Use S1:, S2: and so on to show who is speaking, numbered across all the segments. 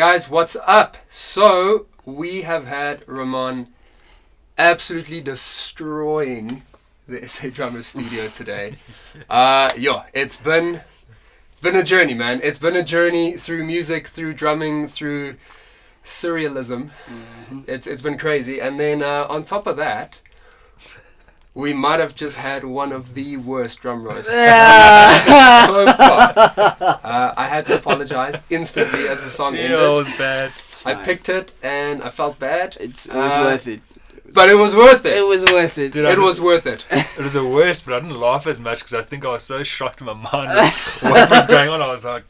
S1: Guys, what's up? So, we have had Ramon absolutely destroying the SA Drummer studio today. It's been a journey, man. It's been a journey through music, through drumming, through surrealism. Mm-hmm. It's been crazy. And then on top of that, we might have just had one of the worst drum roasts so far. I had to apologize instantly as the song ended.
S2: It was bad.
S1: I picked it and I felt bad.
S3: It was worth it.
S1: But it was worth it.
S3: It was worth it.
S1: It was worth it.
S2: It was the worst, but I didn't laugh as much because I think I was so shocked in my mind with what was going on. I was like,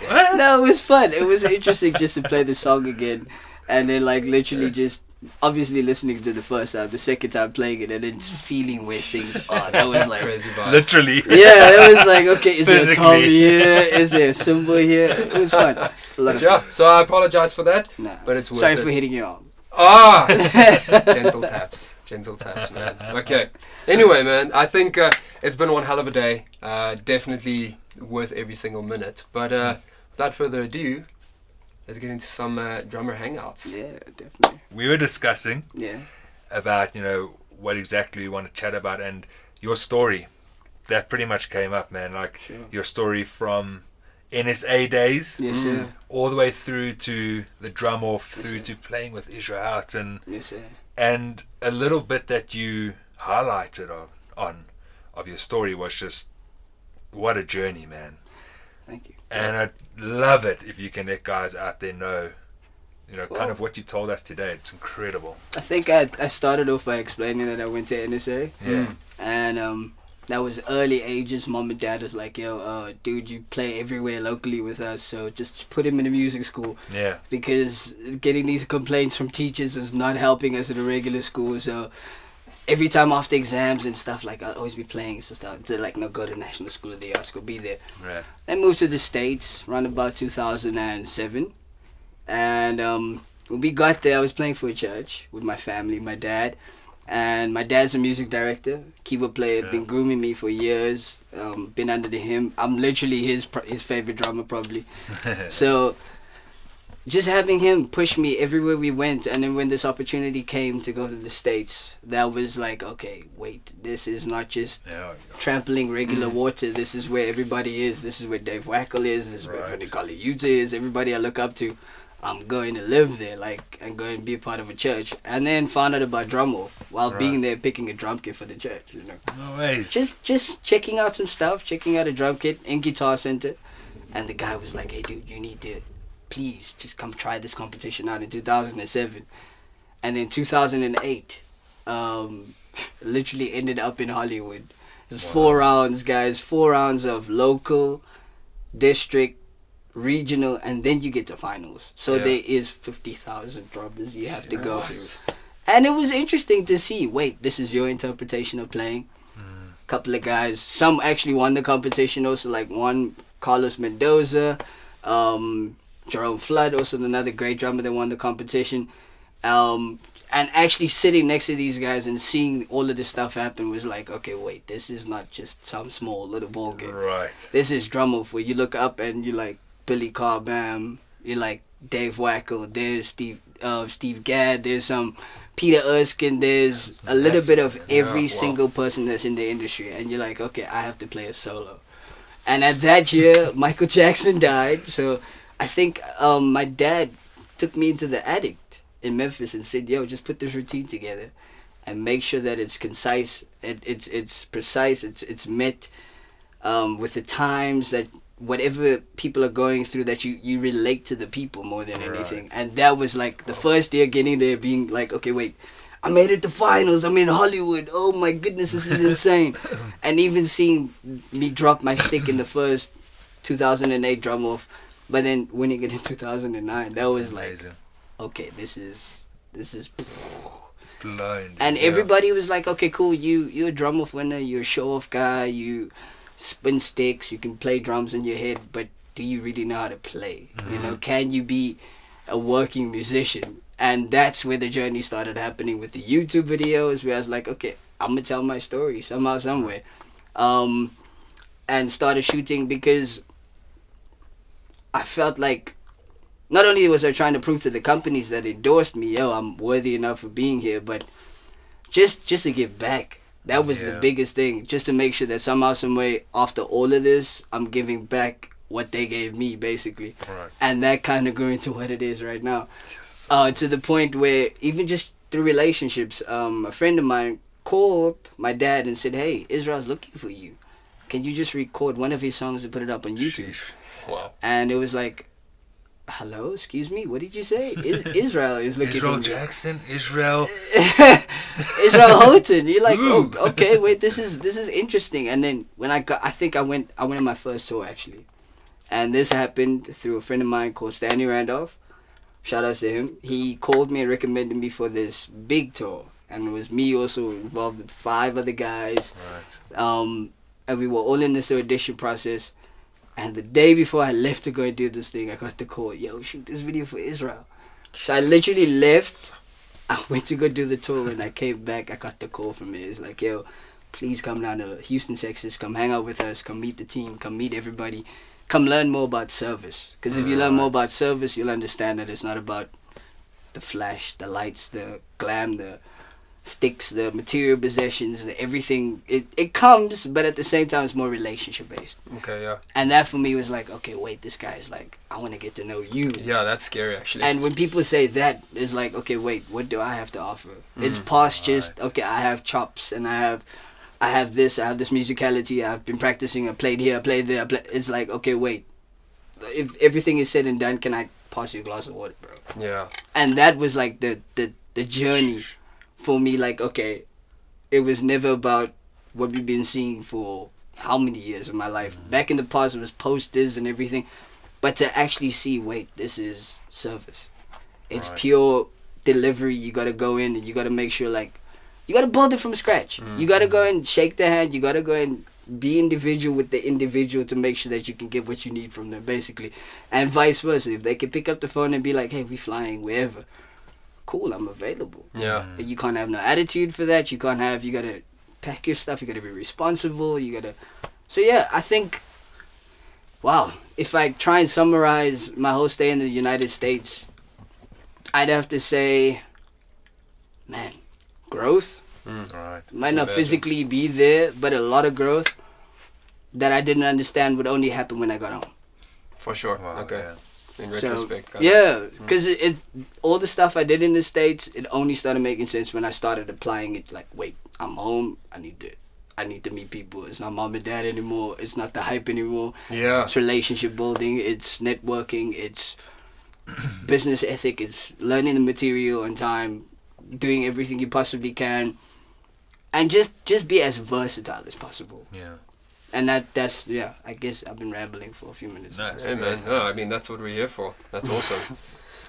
S2: what?
S3: No, it was fun. It was interesting just to play the song again. And then literally just obviously listening to the first time, the second time playing it, and then feeling where things are. That was
S1: crazy vibes.
S2: Literally.
S3: Yeah, it was like, okay, is there a tom here? Is there a cymbal here? It was fun.
S1: So I apologize for that.
S3: Nah.
S1: But it's worth
S3: Sorry
S1: it.
S3: for hitting you on.
S1: Gentle taps, man. Okay. Anyway, man, I think it's been one hell of a day. Definitely worth every single minute. But without further ado, let's get into some drummer hangouts.
S3: Yeah, definitely.
S2: We were discussing
S3: about,
S2: what exactly we want to chat about, and your story. That pretty much came up, man. Your story from NSA days, all the way through to the drum off, through to playing with Israel out, and a little bit that you highlighted of your story was just what a journey, man.
S3: Thank you.
S2: And I'd love it if you can let guys out there know, kind of what you told us today. It's incredible.
S3: I think I started off by explaining that I went to NSA.
S2: Yeah.
S3: And that was early ages. Mom and dad was like, yo, dude, you play everywhere locally with us, so just put him in a music school.
S2: Yeah.
S3: Because getting these complaints from teachers is not helping us at a regular school, so every time after exams and stuff, I'd always be playing and stuff. To no, go to National School of the Arts, go be there.
S2: Right.
S3: Then moved to the States around about 2007. And when we got there, I was playing for a church with my family, my dad. And my dad's a music director, keyboard player, been grooming me for years, been under him. I'm literally his favorite drummer probably. So just having him push me everywhere we went, and then when this opportunity came to go to the States, that was like, okay, wait, this is not just trampling regular water. This is where everybody is. This is where Dave Wackel is. This is where Versatility is. Everybody I look up to, I'm going to live there, I'm going to be a part of a church. And then found out about Drum Off while being there, picking a drum kit for the church.
S2: No ways.
S3: Just checking out some stuff, checking out a drum kit in Guitar Center, and the guy was like, hey dude, you need to please just come try this competition out in 2007. And in 2008, literally ended up in Hollywood. There's 4 rounds, guys. 4 rounds of local, district, regional, and then you get to finals. So there is 50,000 drummers you have to go through. And it was interesting to see, wait, this is your interpretation of playing. Couple of guys, some actually won the competition also, one Carlos Mendoza, Jerome Flood, also another great drummer that won the competition. And actually sitting next to these guys and seeing all of this stuff happen was like, okay, wait, this is not just some small little ball game.
S2: Right.
S3: This is drum off where you look up and you're like Billy Carbam, you're like Dave Wackel, there's Steve Gadd, there's some Peter Erskine, there's a little bit of every single person that's in the industry, and you're like, okay, I have to play a solo. And at that year, Michael Jackson died, so I think my dad took me into the attic in Memphis and said, yo, just put this routine together and make sure that it's concise, it's precise, it's met with the times, that whatever people are going through, that you relate to the people more than anything. And that was the first year getting there, being like, okay, wait, I made it to finals, I'm in Hollywood, oh my goodness, this is insane. And even seeing me drop my stick in the first 2008 drum off, but then winning it in 2009, that was amazing. Okay, this is
S2: blind.
S3: And everybody was like, okay, cool, you're a drum off winner, you're a show off guy, you spin sticks, you can play drums in your head, but do you really know how to play? Can you be a working musician? And that's where the journey started happening with the YouTube videos, where I was like, okay, I'm gonna tell my story somehow, somewhere. And started shooting because I felt like not only was I trying to prove to the companies that endorsed me, yo, I'm worthy enough of being here, but just to give back. That was the biggest thing, just to make sure that somehow, some way, after all of this, I'm giving back what they gave me, basically.
S2: Right.
S3: And that kind of grew into what it is right now. To the point where, even just through relationships, a friend of mine called my dad and said, hey, Israel's looking for you. Can you just record one of his songs and put it up on YouTube?
S2: Sheesh.
S1: Wow.
S3: And it was like, hello, excuse me, what did you say? Israel is looking
S2: Israel
S3: for me.
S2: Jackson, Israel.
S3: Israel Houghton. You're like, oh, okay, wait, this is interesting. And then when I went on my first tour, actually. And this happened through a friend of mine called Stanley Randolph. Shout out to him. He called me and recommended me for this big tour. And it was me also involved with 5 other guys.
S2: Right.
S3: And we were all in this audition process. And the day before I left to go and do this thing, I got the call, yo, shoot this video for Israel. So I literally left. I went to go do the tour. When I came back, I got the call from it. It's like, yo, please come down to Houston, Texas. Come hang out with us. Come meet the team. Come meet everybody. Come learn more about service. Because if you learn more about service, you'll understand that it's not about the flash, the lights, the glam, the sticks, the material possessions, the everything. It comes, but at the same time, it's more relationship based.
S1: Okay, yeah.
S3: And that for me was like, okay, wait, this guy is like, I want to get to know you.
S1: Yeah, that's scary, actually.
S3: And when people say that, it's like, okay, wait, what do I have to offer? It's past just, okay, I have chops and I have this musicality, I've been practicing, I played here, I played there. It's like, okay, wait, if everything is said and done, can I pass you a glass of water, bro?
S1: Yeah.
S3: And that was like the journey for me. Like, okay, it was never about what we've been seeing for how many years of my life. Back in the past, it was posters and everything. But to actually see, wait, this is service. It's pure delivery. You got to go in and you got to make sure, like, you got to build it from scratch. You got to go and shake their hand. You got to go and be individual with the individual to make sure that you can get what you need from them, basically. And vice versa. If they can pick up the phone and be like, hey, we flying wherever. Cool, I'm available.
S1: Yeah.
S3: But you can't have no attitude for that. You got to pack your stuff. You got to be responsible. So yeah, I think, wow, if I try and summarize my whole stay in the United States, I'd have to say, man, growth.
S2: Right.
S3: Might not physically be there, but a lot of growth that I didn't understand would only happen when I got home.
S1: For sure.
S2: Wow,
S1: Okay.
S2: yeah.
S1: In retrospect.
S3: Yeah, because it all the stuff I did in the States, it only started making sense when I started applying it. Like, wait, I'm home. I need to meet people. It's not mom and dad anymore. It's not the hype anymore.
S1: Yeah.
S3: It's relationship building. It's networking. It's business ethic. It's learning the material on time, doing everything you possibly can, and just be as versatile as possible.
S2: Yeah.
S3: And that's yeah. I guess I've been rambling for a few minutes.
S2: Nice.
S1: Hey, man. No, I mean, that's what we're here for. That's awesome.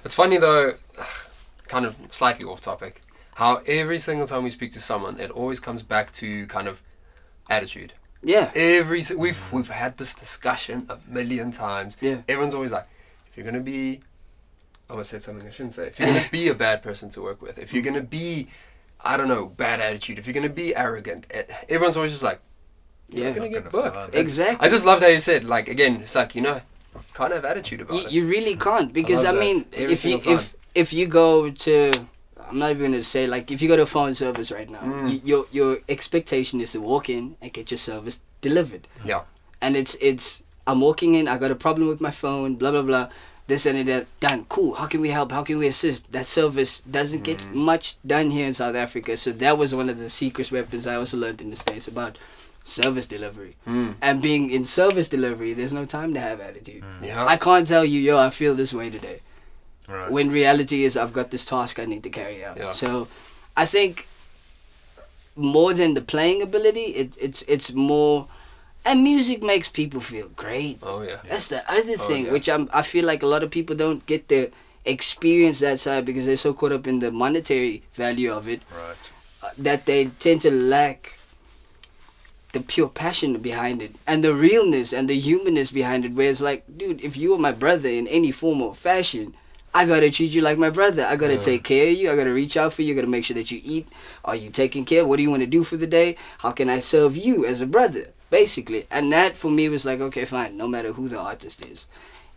S1: It's funny, though, kind of slightly off topic, how every single time we speak to someone, it always comes back to kind of attitude.
S3: Yeah.
S1: We've had this discussion a million times.
S3: Yeah.
S1: Everyone's always like, if you're going to be... I almost said something I shouldn't say. If you're going to be a bad person to work with, if you're going to be, I don't know, bad attitude, if you're going to be arrogant, everyone's always just like, you're
S3: Yeah.
S1: going to get
S2: Not gonna
S1: booked.
S2: fly.
S3: Exactly.
S1: I just loved how you said, like, again, it's like, you can't have attitude about it.
S3: You really can't, because
S1: love
S3: I
S1: that.
S3: mean,
S1: Every single time.
S3: if you go to, I'm not even gonna say, like, if you go to a phone service right now, your expectation is to walk in and get your service delivered.
S1: Yeah.
S3: And it's I'm walking in, I got a problem with my phone, blah blah blah, this and that, done. Cool. How can we help? How can we assist? That service doesn't get much done here in South Africa. So that was one of the secret weapons I also learned in the States about service delivery. And being in service delivery, there's no time to have attitude.
S1: Yeah.
S3: I can't tell you, yo, I feel this way today.
S2: Right.
S3: When reality is, I've got this task I need to carry out.
S1: Yeah.
S3: So I think more than the playing ability, it's more, and music makes people feel great.
S1: Oh, yeah.
S3: That's the other thing,
S1: yeah.
S3: which I feel like a lot of people don't get to experience that side because they're so caught up in the monetary value of it
S2: Right.
S3: that they tend to lack the pure passion behind it and the realness and the humanness behind it, where it's like, dude, if you were my brother in any form or fashion, I gotta treat you like my brother. I gotta take care of you. I gotta reach out for you. I gotta make sure that you eat. Are you taking care? What do you want to do for the day? How can I serve you as a brother, basically? And that for me was like, okay, fine. No matter who the artist is,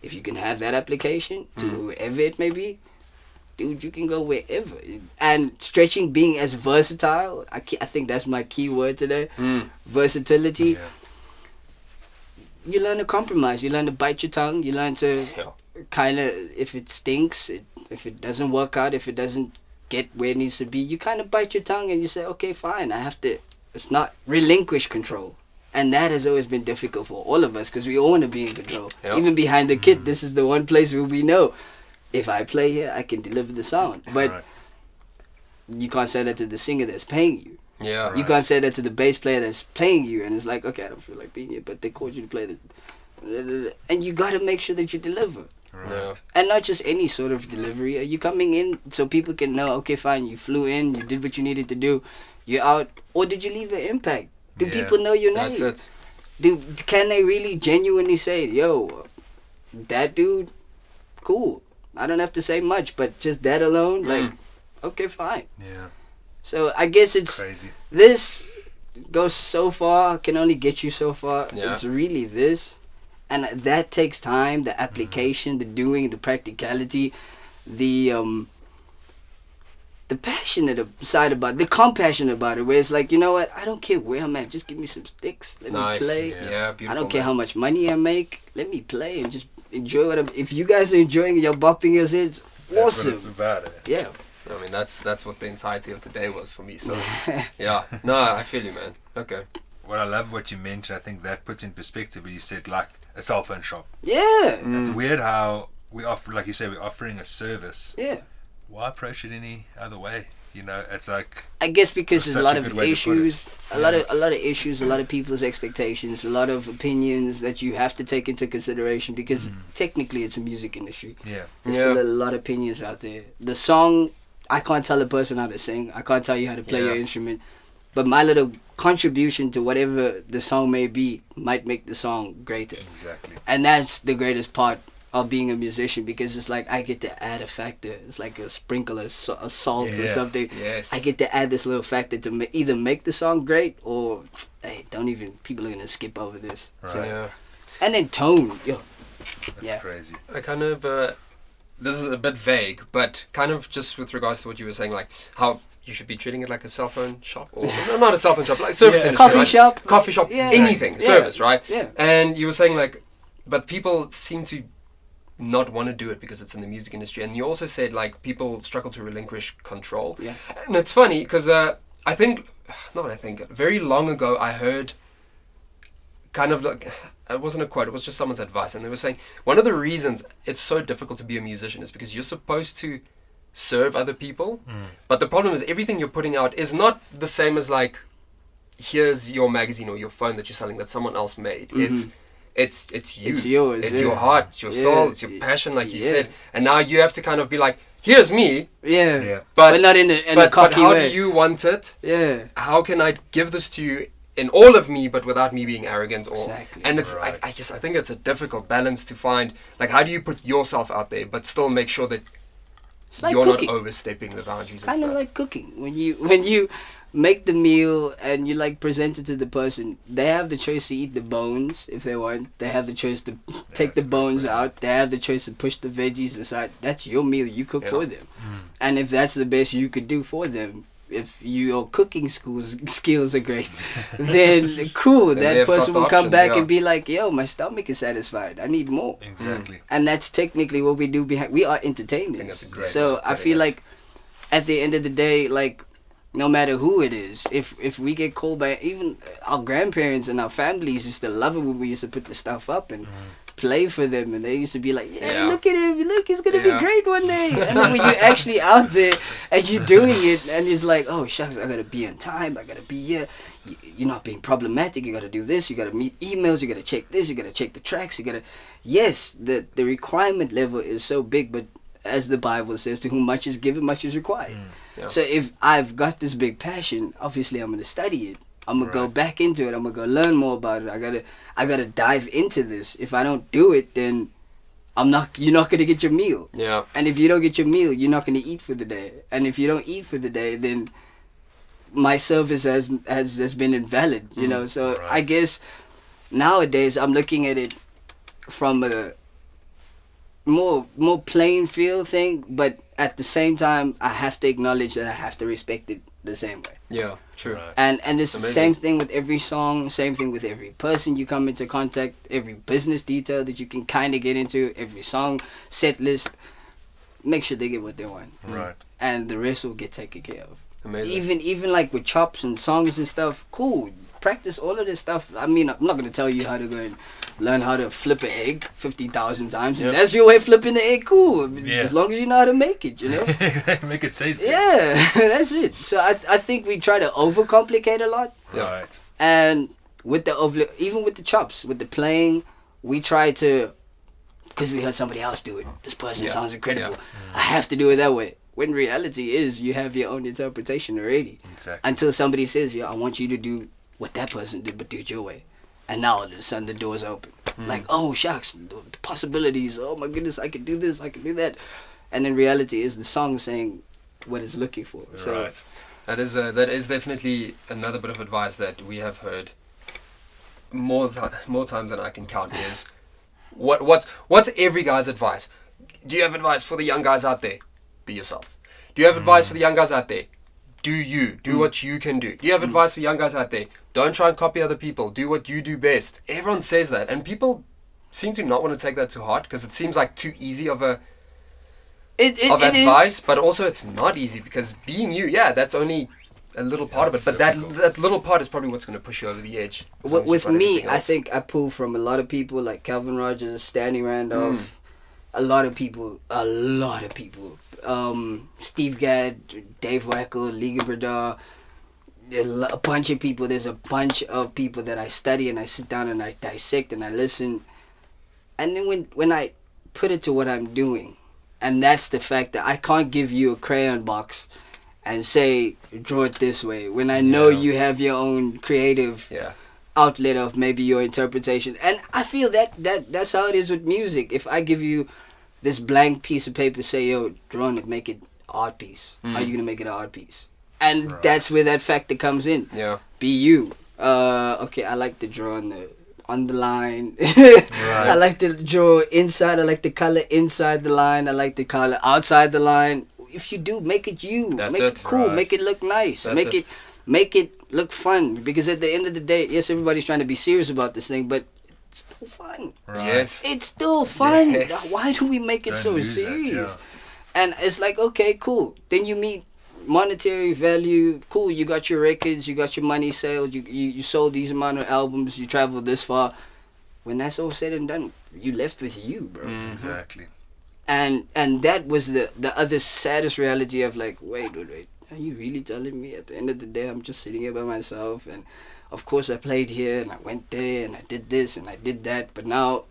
S3: if you can have that application to whoever it may be, dude, you can go wherever. And stretching, being as versatile, I think that's my key word today. Versatility.
S2: Yeah.
S3: You learn to compromise. You learn to bite your tongue. You learn to kind of, if it stinks, if it doesn't work out, if it doesn't get where it needs to be, you kind of bite your tongue and you say, okay, fine, I have to, it's not relinquish control. And that has always been difficult for all of us because we all want to be in control. Yep. Even behind the kit, this is the one place where we know, if I play here, I can deliver the sound. But you can't say that to the singer that's paying you.
S1: Yeah.
S3: You can't say that to the bass player that's playing you, and it's like, okay, I don't feel like being here, but they called you to play the... And you got to make sure that you deliver.
S2: Right.
S1: Yeah.
S3: And not just any sort of delivery. Are you coming in so people can know, okay, fine, you flew in, you did what you needed to do, you're out, or did you leave an impact? Do people know your name?
S1: That's it.
S3: Can they really genuinely say, yo, that dude, cool. I don't have to say much, but just that alone, like, okay, fine.
S2: Yeah.
S3: So I guess it's
S2: crazy.
S3: This goes so far, can only get you so far.
S1: Yeah.
S3: It's really this. And that takes time, the application, the doing, the practicality, the passionate side about it, the compassion about it, where it's like, you know what, I don't care where I'm at, just give me some sticks, let me play.
S1: Yeah, beautiful.
S3: I don't care how much money I make, let me play and just enjoy what if you guys are enjoying it, you're bopping your heads, awesome.
S2: That's what it's about, eh?
S3: Yeah.
S1: I mean, that's what the entirety of today was for me. So, yeah. No, I feel you, man. Okay.
S2: Well, I love what you mentioned. I think that puts in perspective when you said, like, a cell phone shop.
S3: Yeah.
S2: It's weird how we offer, like you say, we're offering a service.
S3: Yeah.
S2: Why approach it any other way? You know, it's like...
S3: I guess because there's a lot of issues, a lot of issues, a lot of people's expectations, a lot of opinions that you have to take into consideration because technically it's a music industry.
S2: Yeah.
S3: There's still a lot of opinions out there. The song, I can't tell a person how to sing. I can't tell you how to play your instrument. But my little contribution to whatever the song may be might make the song greater.
S2: Exactly.
S3: And that's the greatest part of being a musician because it's like I get to add a factor. It's like a sprinkle, a salt or something.
S1: Yes.
S3: I get to add this little factor to either make the song great or, hey, people are going to skip over this.
S2: Right.
S3: So,
S1: Yeah.
S3: and then tone. Yo.
S2: That's crazy.
S1: I kind of, this is a bit vague, but kind of just with regards to what you were saying, like how you should be treating it like a cell phone shop, or no, not a cell phone shop, like service industry, coffee shop, anything, service, right?
S3: Yeah.
S1: And you were saying like, but people seem to not want to do it because it's in the music industry, and you also said like people struggle to relinquish control.
S3: Yeah.
S1: And it's funny because very long ago I heard kind of like, it wasn't a quote, it was just someone's advice, and they were saying one of the reasons it's so difficult to be a musician is because you're supposed to serve other people, but the problem is everything you're putting out is not the same as like, here's your magazine or your phone that you're selling that someone else made. It's you.
S3: It's yours.
S1: It's your heart, it's your soul, it's your passion, like you said. And now you have to kind of be like, here's me.
S3: Yeah. But not in a cocky
S1: how
S3: way.
S1: do you want it?
S3: Yeah.
S1: How can I give this to you in all of me, but without me being arrogant? Or
S3: Exactly.
S1: and it's I think it's a difficult balance to find. Like, how do you put yourself out there, but still make sure that
S3: like
S1: you're
S3: cooking.
S1: not overstepping the boundaries and
S3: Kind of
S1: stuff.
S3: like cooking. When you make the meal and you like present it to the person, they have the choice to eat the bones if they want. They have the choice to take the bones out. They have the choice to push the veggies aside. That's your meal. You cook for them. And if that's the best you could do for them, if your cooking skills are great, then cool.
S1: Then
S3: that person will come
S1: options,
S3: back and be like, yo, my stomach is satisfied. I need more.
S2: Exactly.
S3: And that's technically what we do we are entertainers. So I feel like at the end of the day, like, no matter who it is, if we get called by even our grandparents and our families used to love it when we used to put the stuff up and play for them, and they used to be like, look at him, look, he's gonna be great one day. And then when you're actually out there and you're doing it and it's like, oh shucks, I gotta be on time, I gotta be here, you're not being problematic, you gotta do this, you gotta meet emails, you gotta check this, you gotta check the tracks, yes, the requirement level is so big, but as the Bible says, to whom much is given, much is required. So if I've got this big passion, obviously I'm gonna study it. I'm gonna go back into it. I'm gonna go learn more about it. I gotta dive into this. If I don't do it, then you're not gonna get your meal.
S1: Yeah.
S3: And if you don't get your meal, you're not gonna eat for the day. And if you don't eat for the day, then my service has been invalid. You know. So I guess nowadays I'm looking at it from more plain feel thing, but at the same time, I have to acknowledge that I have to respect it the same way.
S1: Yeah, true.
S2: Right.
S3: And it's the same thing with every song, same thing with every person you come into contact, every business detail that you can kind of get into, every song, set list. Make sure they get what they want.
S2: Right.
S3: And the rest will get taken care of.
S1: Amazing.
S3: Even like with chops and songs and stuff, cool. Practice all of this stuff. I mean, I'm not going to tell you how to go and learn how to flip an egg 50,000 times. If that's your way of flipping the egg, cool.
S2: Yeah.
S3: As long as you know how to make it, you know?
S2: Make it taste good.
S3: Yeah, that's it. So I think we try to overcomplicate a lot.
S2: Right.
S3: And with the even with the chops, with the playing, we try to, because we heard somebody else do it. This person sounds incredible.
S1: Yeah.
S3: I have to do it that way. When reality is, you have your own interpretation already.
S2: Exactly.
S3: Until somebody says, I want you to do what that person did, but do it your way. And now all of a sudden the door's open. Like, oh shucks, the possibilities. Oh my goodness, I could do this, I could do that. And in reality is the song saying what it's looking for. So,
S2: Right.
S1: That is definitely another bit of advice that we have heard more times than I can count. Is what's every guy's advice? Do you have advice for the young guys out there? Be yourself. Do you have advice for the young guys out there? Do what you can do. Do you have advice for young guys out there? Don't try and copy other people. Do what you do best. Everyone says that, and people seem to not want to take that to heart because it seems like too easy of advice, but also it's not easy because being you, that's only a little part of it, but that little part is probably what's going to push you over the edge.
S3: With me, I think I pull from a lot of people like Calvin Rogers, Stanley Randolph, a lot of people, Steve Gadd, Dave Wackel, Liga Bradar, a bunch of people. There's a bunch of people that I study and I sit down and I dissect and I listen, and then when I put it to what I'm doing, and that's the fact that I can't give you a crayon box and say draw it this way when I know you have your own creative outlet of maybe your interpretation. And I feel that's how it is with music. If I give you this blank piece of paper, say draw on it, make it art piece. How are you gonna make it an art piece? And that's where that factor comes in. Be you. Okay, I like to draw on the line. I like to draw inside. I like the color inside the line. I like the color outside the line. If you do, make it you. Make it cool. Make it look nice. Make it look fun. Because at the end of the day, yes, everybody's trying to be serious about this thing, but it's still fun.
S1: Yes.
S3: It's still fun.
S1: Yes.
S3: Why do we make it
S2: Don't
S3: so
S2: lose
S3: serious?
S2: that,
S3: And it's like, okay, cool. Then you meet monetary value. Cool, you got your records, you got your money sales, you sold these amount of albums, you traveled this far. When that's all said and done, you left with you, bro.
S2: Exactly.
S3: And that was the other saddest reality of like, wait, are you really telling me at the end of the day I'm just sitting here by myself? And of course I played here and I went there and I did this and I did that, but now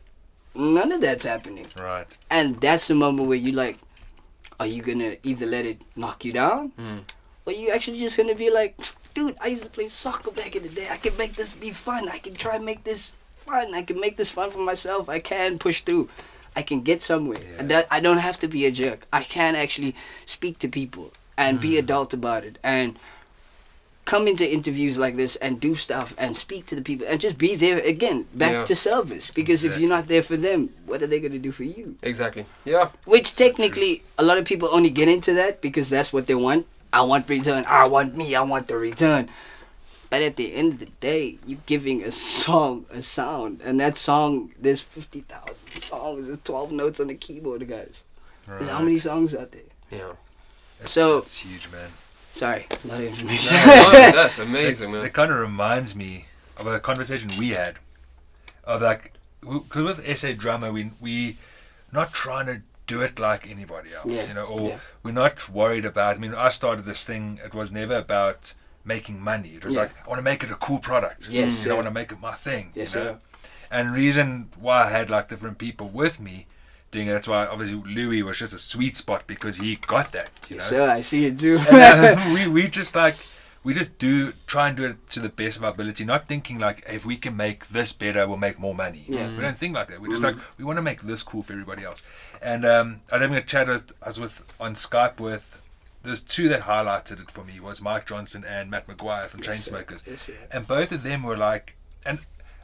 S3: none of that's happening.
S2: Right.
S3: And that's the moment where you like, are you gonna either let it knock you down, or you actually just gonna be like, dude, I used to play soccer back in the day. I can make this be fun. I can try and make this fun. I can make this fun for myself. I can push through. I can get somewhere. And that I don't have to be a jerk. I can actually speak to people and be adult about it and come into interviews like this and do stuff and speak to the people and just be there again, back to service. Because if you're not there for them, what are they going to do for you?
S1: Exactly. Yeah.
S3: Which technically, a lot of people only get into that because that's what they want. I want return. I want the return. But at the end of the day, you're giving a song a sound. And that song, there's 50,000 songs. There's 12 notes on the keyboard, guys.
S2: Right.
S3: There's how many songs out there?
S1: Yeah.
S2: It's huge, man.
S3: Sorry, a lot of information.
S1: No, that's amazing, man.
S2: It kind of reminds me of a conversation we had of like, because with SA Drummer, we not trying to do it like anybody else, we're not worried about. I mean, I started this thing. It was never about making money. It was like, I want to make it a cool product.
S3: Yes,
S2: I want to make it my thing.
S3: Yes,
S2: sir. And reason why I had like different people with me doing it, that's why obviously Louis was just a sweet spot because he got that. You know?
S3: Sure, I see it too.
S2: And, we just try and do it to the best of our ability, not thinking like, if we can make this better, we'll make more money. We don't think like that. We're just like, we want to make this cool for everybody else. And I was having a chat I was on Skype with, there's two that highlighted it for me, was Mike Johnson and Matt McGuire from Chainsmokers.
S3: Yes,
S2: and both of them were like, and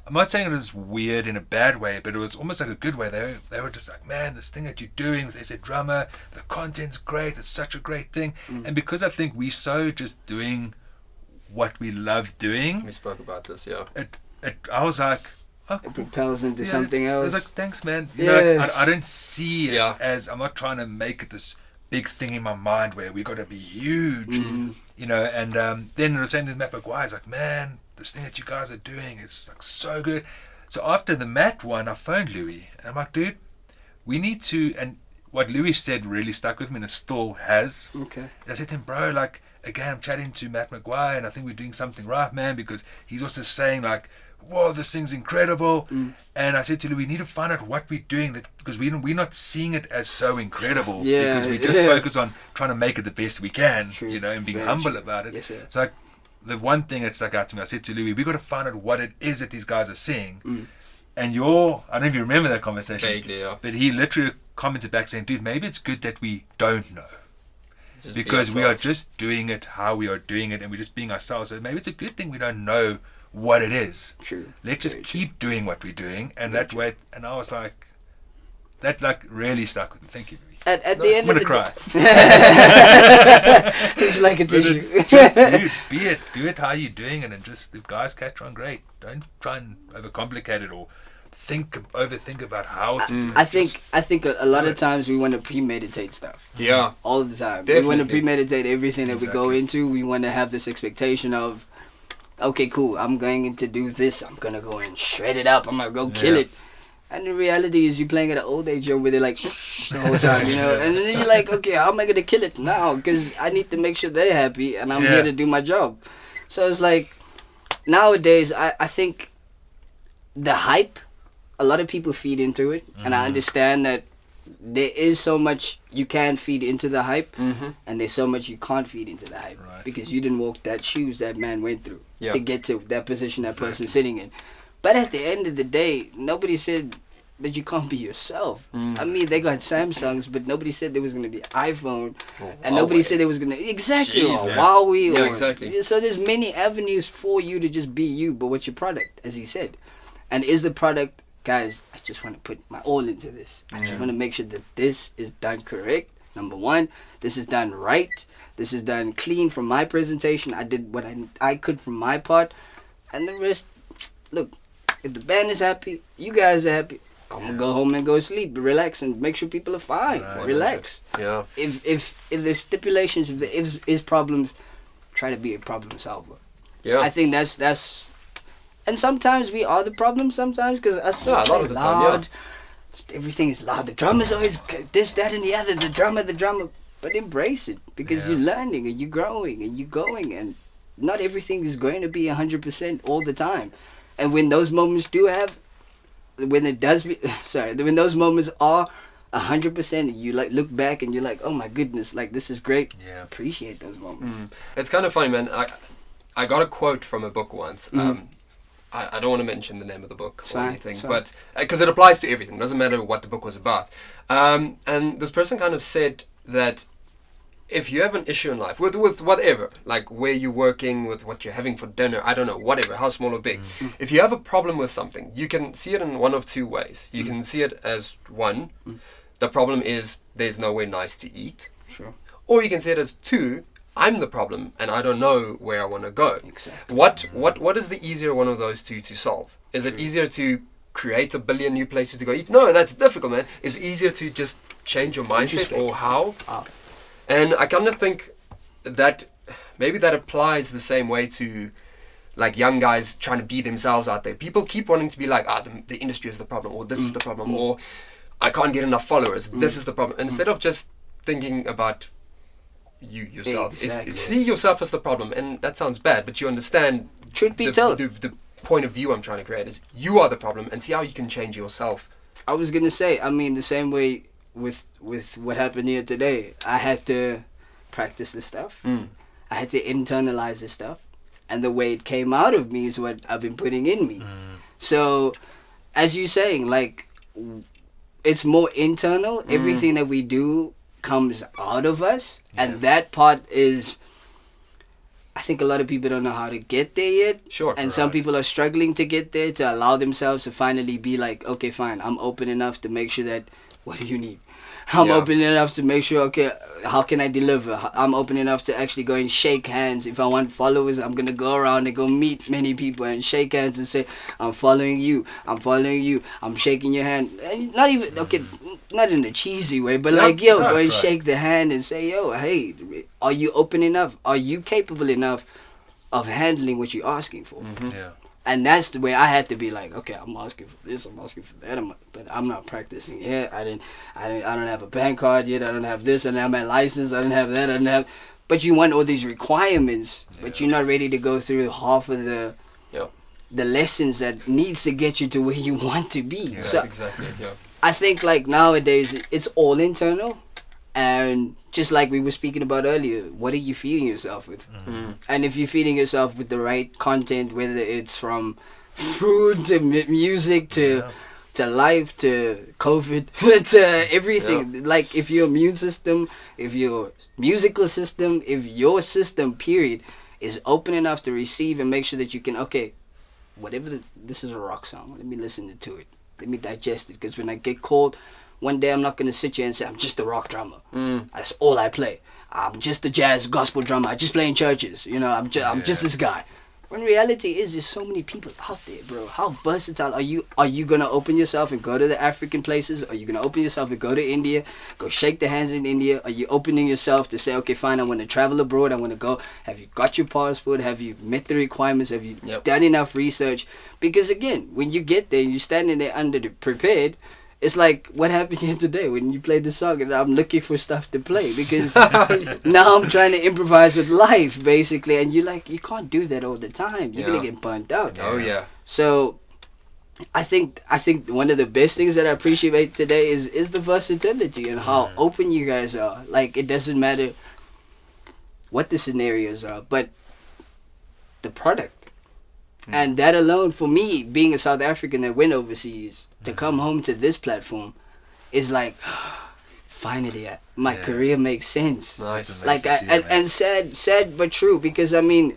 S2: I'm not saying it was weird in a bad way, but it was almost like a good way. They were just like, man, this thing that you're doing with SA Drummer, the content's great, it's such a great thing. And because I think we so just doing what we love doing.
S1: We spoke about this, yeah.
S2: I was like, oh,
S3: it propels into something else.
S2: I was like, thanks, man. You know, like, I don't see it as, I'm not trying to make it this big thing in my mind where we got to be huge, you know. And then the same thing with Matt McGuire's like, man, this thing that you guys are doing is like so good. So after the Matt one, I phoned Louis and I'm like, dude, we need to, and what Louis said really stuck with me and it still has.
S3: Okay.
S2: And I said to him, bro, like, again, I'm chatting to Matt McGuire and I think we're doing something right, man, because he's also saying like, whoa, this thing's incredible. And I said to Louis, we need to find out what we're doing, that because we're not seeing it as so incredible, because we just focus on trying to make it the best we can, you know, and being humble about it.
S3: Yes,
S2: it's like the one thing that stuck out to me, I said to Louis, we got to find out what it is that these guys are seeing. And I don't know if you remember that conversation.
S1: Vaguely, yeah.
S2: But he literally commented back saying, dude, maybe it's good that we don't know.
S1: Just
S2: because we are just doing it how we are doing it and we're just being ourselves. So maybe it's a good thing we don't know what it is.
S3: True.
S2: Let's just keep doing what we're doing, and that way. And I was like, that like really stuck with me. Thank you.
S3: At the end
S2: I'm
S3: of
S2: gonna
S3: the
S2: cry.
S3: It's like a tissue.
S2: Just do it how you're doing it, and just if guys catch on, great. Don't try and overcomplicate it or overthink about how to do it.
S3: I think a lot of times we want to premeditate stuff.
S1: Yeah.
S3: All the time.
S1: Definitely.
S3: We want to premeditate everything that we go into. We want to have this expectation of, okay, cool, I'm going to do this. I'm going to go and shred it up. I'm going to go kill it. And the reality is you're playing at an old age job where they're like, the whole time, you know. And then you're like, okay, how am I going to kill it now? Because I need to make sure they're happy and I'm here to do my job. So it's like, nowadays, I think the hype, a lot of people feed into it. And I understand that there is so much you can feed into the hype, and there's so much you can't feed into the hype, because you didn't walk that shoes that man went through to get to that position that person's sitting in. But at the end of the day, nobody said that you can't be yourself. I mean, they got Samsungs, but nobody said there was going to be iPhone, and nobody said there was going to Huawei.
S1: Yeah, exactly.
S3: So there's many avenues for you to just be you, but what's your product, as he said? And is the product, guys, I just want to put my all into this. I just want to make sure that this is done correct. Number one, this is done right. This is done clean from my presentation. I did what I could from my part. And the rest, look, if the band is happy, you guys are happy, I'm going to go home and go sleep, relax, and make sure people are fine. Relax.
S1: Yeah.
S3: If there's stipulations, if there is problems, try to be a problem solver.
S1: Yeah.
S3: I think that's... And sometimes we are the problem sometimes, because us
S1: a lot of the time,
S3: everything is loud. The drummer's always this, that, and the other. The drummer. But embrace it, because you're learning and you're growing and you're going, and not everything is going to be 100% all the time. And when those moments when those moments are 100%, you like look back and you're like, oh my goodness, like this is great. Yeah. Appreciate those moments.
S1: It's kind of funny, man. I got a quote from a book once. I don't want to mention the name of the book or anything, but because it applies to everything. It doesn't matter what the book was about. And this person kind of said that if you have an issue in life with whatever, like where you're working, with what you're having for dinner, I don't know, whatever, how small or big, if you have a problem with something, you can see it in one of two ways. You can see it as one, the problem is there's nowhere nice to eat.
S3: Sure.
S1: Or you can see it as two, I'm the problem and I don't know where I want to go.
S3: Exactly.
S1: What is the easier one of those two to solve? Is it easier to create a billion new places to go eat? No, that's difficult, man. It's easier to just change your mindset, or how? And I kind of think that maybe that applies the same way to like young guys trying to be themselves out there. People keep wanting to be like, the industry is the problem, or this is the problem, or I can't get enough followers, this is the problem. And instead of just thinking about you yourself.
S3: Exactly.
S1: See yourself as the problem, and that sounds bad, but you understand.
S3: Truth be told,
S1: the point of view I'm trying to create is you are the problem, and see how you can change yourself.
S3: I was gonna say, I mean, the same way with what happened here today, I had to practice this stuff. I had to internalize this stuff, and the way it came out of me is what I've been putting in me. So, as you're saying, like, it's more internal. Everything that we do comes out of us, and that part is I think a lot of people don't know how to get there yet.
S1: Sure.
S3: And some people are struggling to get there, to allow themselves to finally be like, okay, fine, I'm open enough to make sure that, what do you need? I'm open enough to make sure, okay, how can I deliver? I'm open enough to actually go and shake hands. If I want followers, I'm going to go around and go meet many people and shake hands and say, I'm following you. I'm following you. I'm shaking your hand. And not even, okay, not in a cheesy way, but go and shake the hand and say, yo, hey, are you open enough? Are you capable enough of handling what you're asking for?
S1: Mm-hmm.
S2: Yeah.
S3: And that's the way I had to be like, okay, I'm asking for this, I'm asking for that, but I'm not practicing yet. I don't have a bank card yet. I don't have this. I don't have my license. I don't have that. I don't have. But you want all these requirements, but you're not ready to go through half of the lessons that needs to get you to where you want to be.
S1: Yeah,
S3: so
S1: that's exactly it. Yeah.
S3: I think like nowadays it's all internal, and just like we were speaking about earlier, what are you feeding yourself with?
S1: Mm.
S3: And if you're feeding yourself with the right content, whether it's from food to music to life to COVID to everything, like if your immune system, if your musical system, if your system period is open enough to receive and make sure that you can, okay, whatever this is a rock song, let me listen to it, let me digest it, because when I get called one day, I'm not going to sit here and say, I'm just a rock drummer. That's all I play. I'm just a jazz gospel drummer. I just play in churches. You know, I'm just this guy. When reality is, there's so many people out there, bro. How versatile are you? Are you going to open yourself and go to the African places? Are you going to open yourself and go to India? Go shake the hands in India? Are you opening yourself to say, okay, fine, I want to travel abroad. I want to go. Have you got your passport? Have you met the requirements? Have you done enough research? Because again, when you get there, you're standing there under the prepared. It's like what happened here today when you played the song, and I'm looking for stuff to play because now I'm trying to improvise with life, basically. And you can't do that all the time. You're gonna get burnt out.
S1: Oh yeah.
S3: So, I think one of the best things that I appreciate today is the versatility and how open you guys are. Like it doesn't matter what the scenarios are, but the product. And that alone, for me, being a South African that went overseas, to come home to this platform is like, finally, my career makes sense.
S1: Nice.
S3: Like, and sad but true, because I mean,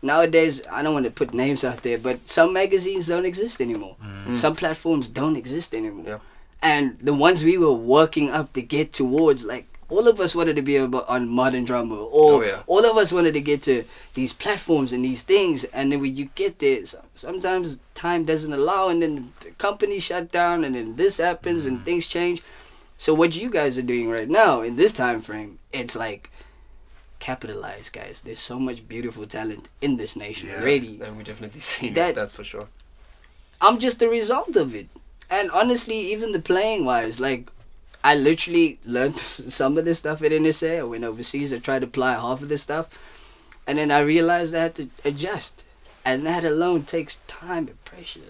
S3: nowadays, I don't want to put names out there, but some magazines don't exist anymore. Some platforms don't exist anymore.
S1: Yeah.
S3: And the ones we were working up to get towards, like, all of us wanted to be on Modern Drummer, or all of us wanted to get to these platforms and these things, and then when you get there, sometimes time doesn't allow, and then the company shut down, and then this happens, and things change. So what you guys are doing right now, in this time frame, it's like, capitalize, guys. There's so much beautiful talent in this nation already.
S1: And we definitely see that, that's for sure.
S3: I'm just the result of it. And honestly, even the playing-wise, like, I literally learned some of this stuff at NSA. I went overseas. I tried to apply half of this stuff. And then I realized I had to adjust. And that alone takes time and pressure.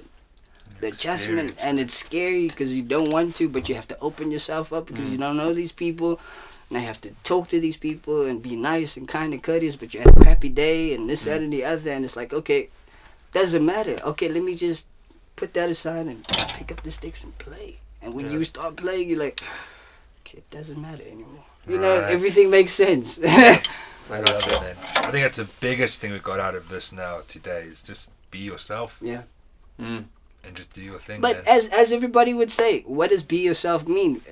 S3: The adjustment. And it's scary because you don't want to, but you have to open yourself up because you don't know these people. And I have to talk to these people and be nice and kind and courteous, but you had a crappy day and this, that, and the other. And it's like, okay, doesn't matter. Okay, let me just put that aside and pick up the sticks and play. And when you start playing, you're like, okay, it doesn't matter anymore. You know, everything makes sense.
S2: I love it, man. I think that's the biggest thing we got out of this now today is just be yourself.
S3: Yeah.
S2: And just do your thing,
S3: But
S2: man.
S3: as everybody would say, what does be yourself mean?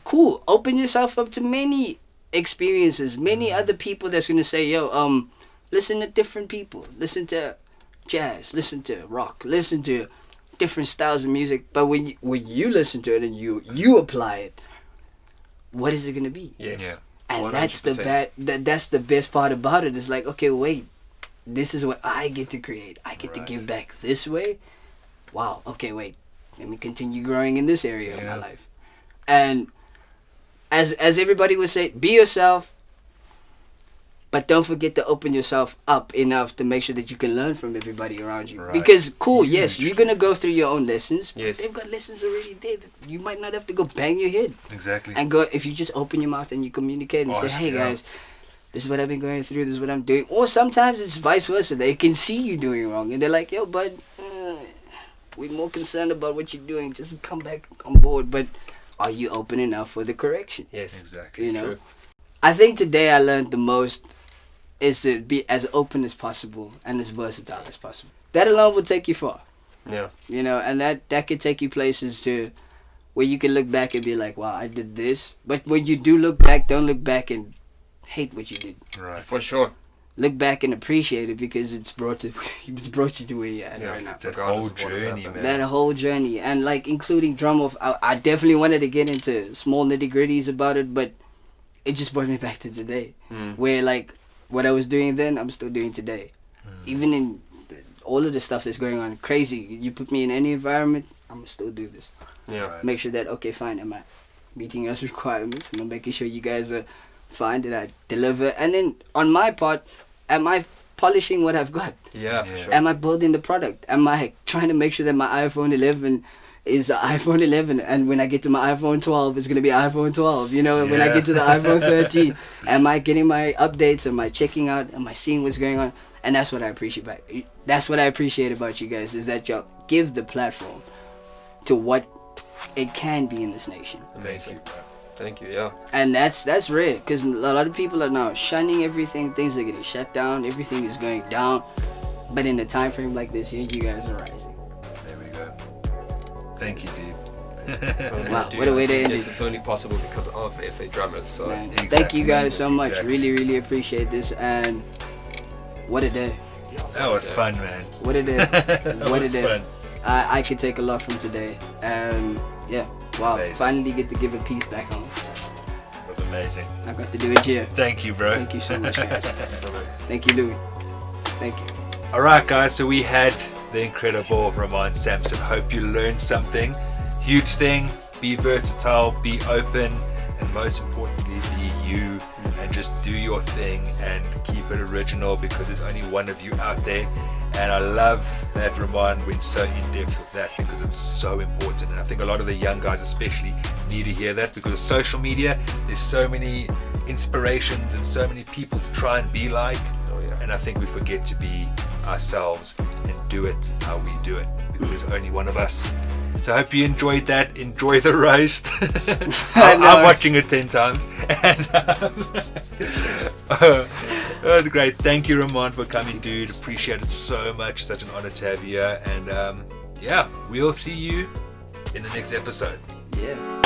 S3: Cool. Open yourself up to many experiences, many other people that's going to say, yo, listen to different people. Listen to jazz. Listen to rock. Listen to different styles of music, but when you listen to it and you apply it, what is it gonna be?
S1: Yes.
S2: Yeah.
S3: And
S1: 100%.
S3: that's the best part about it. It's like, okay, wait, this is what I get to create. I get to give back this way. Wow. Okay, wait. Let me continue growing in this area of my life. And as everybody would say, be yourself. But don't forget to open yourself up enough to make sure that you can learn from everybody around you.
S2: Right.
S3: Because, yes, you're going to go through your own lessons.
S1: Yes.
S3: But they've got lessons already there. You might not have to go bang your head.
S2: Exactly.
S3: And go, if you just open your mouth and you communicate and say, hey, guys, this is what I've been going through. This is what I'm doing. Or sometimes it's vice versa. They can see you doing wrong. And they're like, yo, bud, we're more concerned about what you're doing. Just come back on board. But are you open enough for the correction?
S1: Yes.
S2: Exactly.
S3: You know?
S1: True.
S3: I think today I learned the most is to be as open as possible and as versatile as possible. That alone will take you far.
S1: Yeah.
S3: You know, and that could take you places to where you can look back and be like, wow, I did this. But when you do look back, don't look back and hate what you did.
S2: Right.
S1: For sure.
S3: Look back and appreciate it because it's brought you to where you're at right now.
S2: It's a whole journey, man.
S3: That whole journey, and like including drum off. I definitely wanted to get into small nitty gritties about it, but it just brought me back to today, where like what I was doing then, I'm still doing today. Even in all of the stuff that's going on, crazy. You put me in any environment, I'm gonna still do this.
S1: Yeah.
S2: Right.
S3: Make sure that okay, fine, am I meeting your requirements? Am I making sure you guys are fine, that I deliver? And then on my part, am I polishing what I've got?
S1: Yeah, for sure.
S3: Am I building the product? Am I trying to make sure that my iPhone 11 is iPhone 11, and when I get to my iPhone 12, it's gonna be iPhone 12. You know, when I get to the iPhone 13, am I getting my updates? Am I checking out? Am I seeing what's going on? And that's what I appreciate about you guys, is that y'all give the platform to what it can be in this nation.
S1: Amazing. Thank you, yeah.
S3: And that's rare, because a lot of people are now shunning everything. Things are getting shut down. Everything is going down. But in a time frame like this, here you guys are rising.
S2: There we go. Thank you, dude.
S3: Wow, what a way to end
S1: Yes,
S3: it.
S1: it's only possible because of SA Drummers. So
S3: Man,
S2: Exactly.
S3: thank you guys so much.
S2: Exactly.
S3: Really, really appreciate this. And what a day.
S2: That was fun, man.
S3: What a day.
S2: That
S3: What a
S2: was
S3: day.
S2: fun.
S3: I could take a lot from today. And yeah, wow.
S2: Amazing.
S3: Finally get to give a piece back home.
S2: It was amazing.
S3: I got to do it here.
S2: Thank you, bro.
S3: Thank you so much, guys. Thank you, Louis. Thank you.
S2: All right, guys. So we had the incredible Ramon Sampson. Hope you learned something. Huge thing. Be versatile. Be open. And most importantly, be you. And just do your thing and keep it original, because there's only one of you out there. And I love that Ramon went so in depth with that, because it's so important. And I think a lot of the young guys especially need to hear that, because of social media, there's so many inspirations and so many people to try and be like.
S1: Oh, yeah.
S2: And I think we forget to be ourselves and do it how we do it, because there's only one of us. So I hope you enjoyed that. Enjoy the roast. I'm watching it 10 times. And that was great. Thank you, Ramon, for coming, dude. Appreciate it so much. It's such an honor to have you here. And yeah, we'll see you in the next episode.
S3: Yeah.